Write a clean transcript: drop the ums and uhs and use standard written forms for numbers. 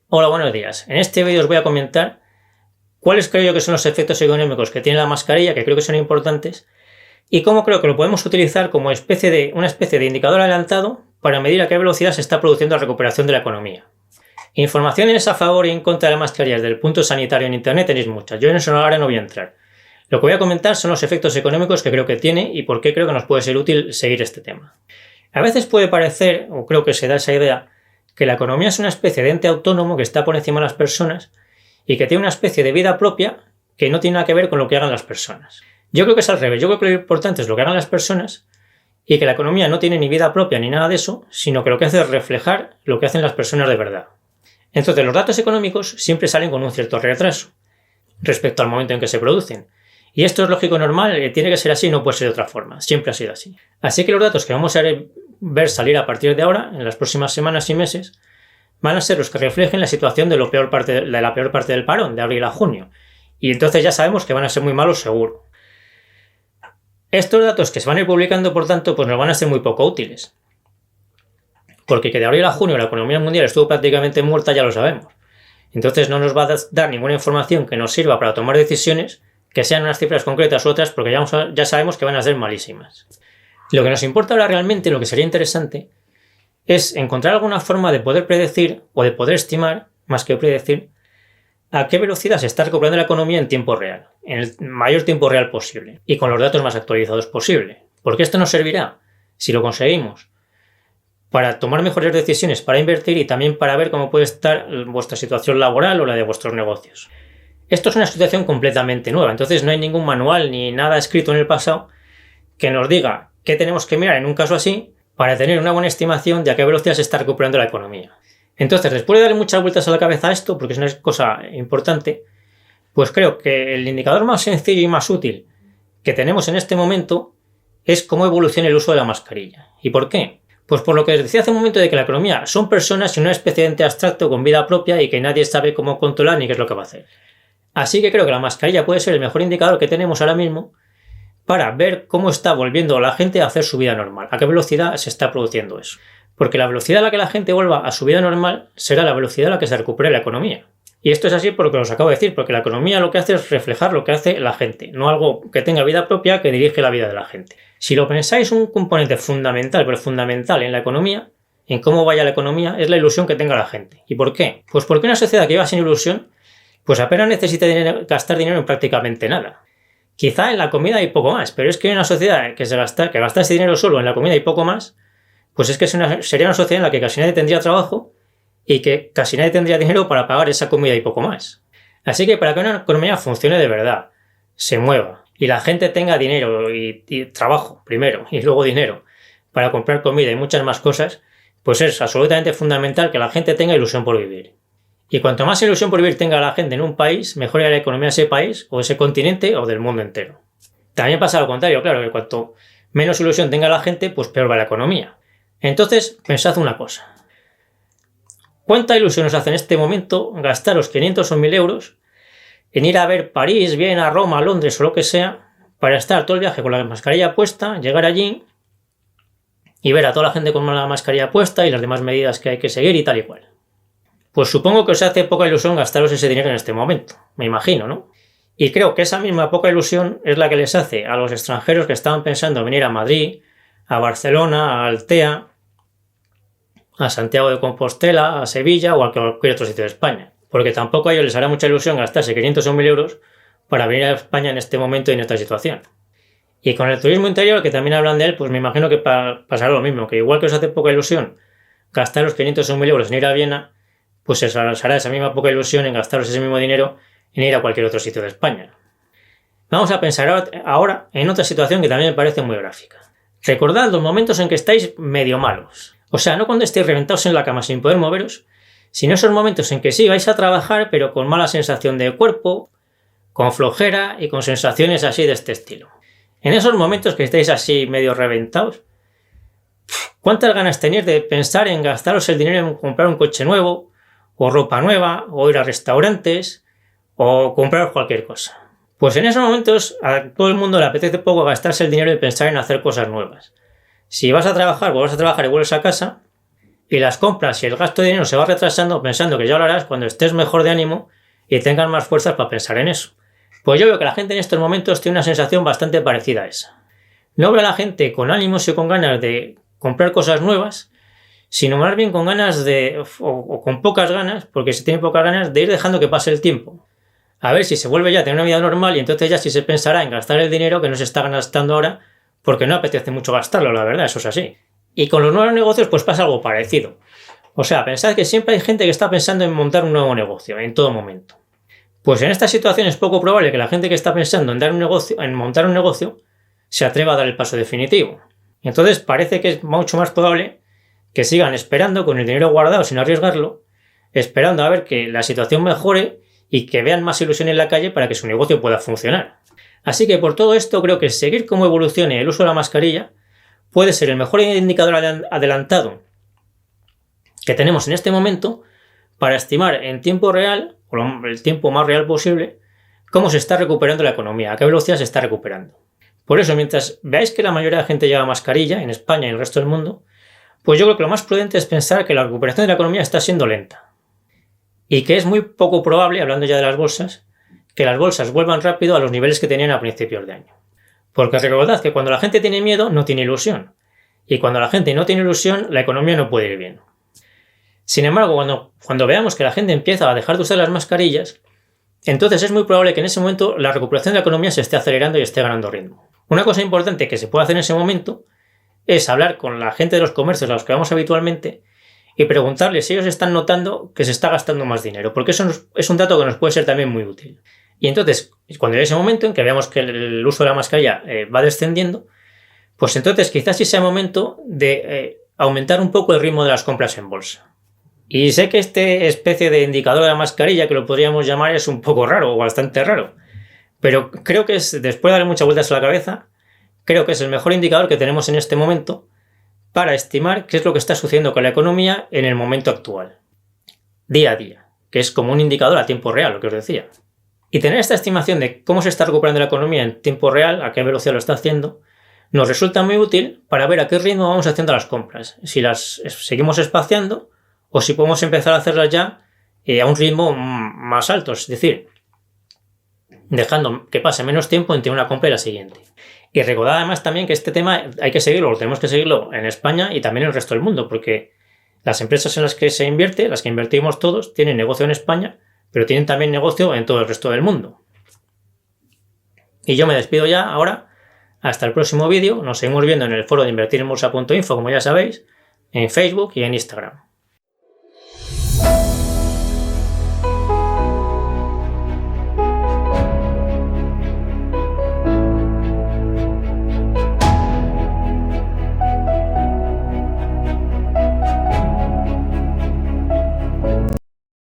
Hola, buenos días. En este vídeo os voy a comentar cuáles creo yo que son los efectos económicos que tiene la mascarilla, que creo que son importantes, y cómo creo que lo podemos utilizar como una especie de indicador adelantado para medir a qué velocidad se está produciendo la recuperación de la economía. Informaciones a favor y en contra de la mascarilla desde el punto sanitario en internet tenéis muchas. Yo en eso ahora no voy a entrar. Lo que voy a comentar son los efectos económicos que creo que tiene y por qué creo que nos puede ser útil seguir este tema. A veces puede parecer, o creo que se da esa idea, que la economía es una especie de ente autónomo que está por encima de las personas y que tiene una especie de vida propia que no tiene nada que ver con lo que hagan las personas. Yo creo que es al revés. Yo creo que lo importante es lo que hagan las personas y que la economía no tiene ni vida propia ni nada de eso, sino que lo que hace es reflejar lo que hacen las personas de verdad. Entonces, los datos económicos siempre salen con un cierto retraso respecto al momento en que se producen. Y esto es lógico y normal, tiene que ser así, no puede ser de otra forma. Siempre ha sido así. Así que los datos que vamos a ver salir a partir de ahora, en las próximas semanas y meses, van a ser los que reflejen la situación de la peor parte del parón, de abril a junio. Y entonces ya sabemos que van a ser muy malos seguro. Estos datos que se van a ir publicando, por tanto, pues nos van a ser muy poco útiles. Porque que de abril a junio la economía mundial estuvo prácticamente muerta ya lo sabemos. Entonces no nos va a dar ninguna información que nos sirva para tomar decisiones que sean unas cifras concretas u otras, porque ya sabemos que van a ser malísimas. Lo que nos importa ahora realmente, lo que sería interesante, es encontrar alguna forma de poder predecir o de poder estimar, más que predecir, a qué velocidad se está recuperando la economía en tiempo real, en el mayor tiempo real posible y con los datos más actualizados posible. Porque esto nos servirá, si lo conseguimos, para tomar mejores decisiones, para invertir y también para ver cómo puede estar vuestra situación laboral o la de vuestros negocios. Esto es una situación completamente nueva, entonces no hay ningún manual ni nada escrito en el pasado que nos diga qué tenemos que mirar en un caso así para tener una buena estimación de a qué velocidad se está recuperando la economía. Entonces, después de darle muchas vueltas a la cabeza a esto, porque es una cosa importante, pues creo que el indicador más sencillo y más útil que tenemos en este momento es cómo evoluciona el uso de la mascarilla. ¿Y por qué? Pues por lo que os decía hace un momento de que la economía son personas y una especie de ente abstracto con vida propia y que nadie sabe cómo controlar ni qué es lo que va a hacer. Así que creo que la mascarilla puede ser el mejor indicador que tenemos ahora mismo para ver cómo está volviendo la gente a hacer su vida normal, a qué velocidad se está produciendo eso. Porque la velocidad a la que la gente vuelva a su vida normal será la velocidad a la que se recupere la economía. Y esto es así por lo que os acabo de decir, porque la economía lo que hace es reflejar lo que hace la gente, no algo que tenga vida propia que dirige la vida de la gente. Si lo pensáis, un componente fundamental, pero fundamental en la economía, en cómo vaya la economía, es la ilusión que tenga la gente. ¿Y por qué? Pues porque una sociedad que lleva sin ilusión, pues apenas necesita gastar dinero en prácticamente nada. Quizá en la comida y poco más, pero es que una sociedad que gasta ese dinero solo en la comida y poco más, pues es que sería una sociedad en la que casi nadie tendría trabajo y que casi nadie tendría dinero para pagar esa comida y poco más. Así que para que una economía funcione de verdad, se mueva y la gente tenga dinero y trabajo primero y luego dinero para comprar comida y muchas más cosas, pues es absolutamente fundamental que la gente tenga ilusión por vivir. Y cuanto más ilusión por vivir tenga la gente en un país, mejor irá la economía de ese país o ese continente o del mundo entero. También pasa lo contrario, claro, que cuanto menos ilusión tenga la gente, pues peor va la economía. Entonces, pensad una cosa. ¿Cuánta ilusión os hace en este momento gastaros 500 o 1000 euros en ir a ver París, Viena, Roma, Londres o lo que sea, para estar todo el viaje con la mascarilla puesta, llegar allí y ver a toda la gente con la mascarilla puesta y las demás medidas que hay que seguir y tal y cual? Pues supongo que os hace poca ilusión gastaros ese dinero en este momento, me imagino, ¿no? Y creo que esa misma poca ilusión es la que les hace a los extranjeros que estaban pensando venir a Madrid, a Barcelona, a Altea, a Santiago de Compostela, a Sevilla o a cualquier otro sitio de España. Porque tampoco a ellos les hará mucha ilusión gastarse 500 o 1000 euros para venir a España en este momento y en esta situación. Y con el turismo interior, que también hablan de él, pues me imagino que pasará lo mismo, que igual que os hace poca ilusión gastaros 500 o 1000 euros en ir a Viena, pues os hará esa misma poca ilusión en gastaros ese mismo dinero en ir a cualquier otro sitio de España. Vamos a pensar ahora en otra situación que también me parece muy gráfica. Recordad los momentos en que estáis medio malos. O sea, no cuando estéis reventados en la cama sin poder moveros, sino esos momentos en que sí vais a trabajar, pero con mala sensación de cuerpo, con flojera y con sensaciones así de este estilo. En esos momentos que estáis así medio reventados, ¿cuántas ganas tenéis de pensar en gastaros el dinero en comprar un coche nuevo, o ropa nueva, o ir a restaurantes, o comprar cualquier cosa? Pues en esos momentos a todo el mundo le apetece poco gastarse el dinero y pensar en hacer cosas nuevas. Si vas a trabajar y vuelves a casa, y las compras y el gasto de dinero se va retrasando pensando que ya lo harás cuando estés mejor de ánimo y tengas más fuerzas para pensar en eso. Pues yo veo que la gente en estos momentos tiene una sensación bastante parecida a esa. No veo a la gente con ánimos y con ganas de comprar cosas nuevas, sino más bien con ganas o con pocas ganas, porque se tiene pocas ganas de ir dejando que pase el tiempo. A ver si se vuelve ya a tener una vida normal y entonces ya sí se pensará en gastar el dinero que no se está gastando ahora, porque no apetece mucho gastarlo, la verdad, eso es así. Y con los nuevos negocios pues pasa algo parecido. O sea, pensad que siempre hay gente que está pensando en montar un nuevo negocio, en todo momento. Pues en esta situación es poco probable que la gente que está pensando en montar un negocio, se atreva a dar el paso definitivo. Entonces parece que es mucho más probable que sigan esperando con el dinero guardado sin arriesgarlo, esperando a ver que la situación mejore y que vean más ilusión en la calle para que su negocio pueda funcionar. Así que por todo esto creo que seguir cómo evolucione el uso de la mascarilla puede ser el mejor indicador adelantado que tenemos en este momento para estimar en tiempo real, o el tiempo más real posible, cómo se está recuperando la economía, a qué velocidad se está recuperando. Por eso, mientras veáis que la mayoría de la gente lleva mascarilla en España y en el resto del mundo, pues yo creo que lo más prudente es pensar que la recuperación de la economía está siendo lenta. Y que es muy poco probable, hablando ya de las bolsas, que las bolsas vuelvan rápido a los niveles que tenían a principios de año. Porque recordad que cuando la gente tiene miedo, no tiene ilusión. Y cuando la gente no tiene ilusión, la economía no puede ir bien. Sin embargo, cuando veamos que la gente empieza a dejar de usar las mascarillas, entonces es muy probable que en ese momento la recuperación de la economía se esté acelerando y esté ganando ritmo. Una cosa importante que se puede hacer en ese momento es hablar con la gente de los comercios a los que vamos habitualmente y preguntarles si ellos están notando que se está gastando más dinero, porque eso es un dato que nos puede ser también muy útil. Y entonces, cuando llegue ese momento en que veamos que el uso de la mascarilla va descendiendo, pues entonces quizás sí sea momento de aumentar un poco el ritmo de las compras en bolsa. Y sé que este especie de indicador de la mascarilla, que lo podríamos llamar, es un poco raro o bastante raro, pero creo que después de darle muchas vueltas a la cabeza, creo que es el mejor indicador que tenemos en este momento para estimar qué es lo que está sucediendo con la economía en el momento actual, día a día, que es como un indicador a tiempo real, lo que os decía. Y tener esta estimación de cómo se está recuperando la economía en tiempo real, a qué velocidad lo está haciendo, nos resulta muy útil para ver a qué ritmo vamos haciendo las compras, si las seguimos espaciando o si podemos empezar a hacerlas ya a un ritmo más alto, es decir, dejando que pase menos tiempo entre una compra y la siguiente. Y recordad además también que este tema hay que seguirlo, lo tenemos que seguirlo en España y también en el resto del mundo, porque las empresas en las que se invierte, las que invertimos todos, tienen negocio en España, pero tienen también negocio en todo el resto del mundo. Y yo me despido ya ahora, hasta el próximo vídeo, nos seguimos viendo en el foro de invertirenbolsa.info, como ya sabéis, en Facebook y en Instagram.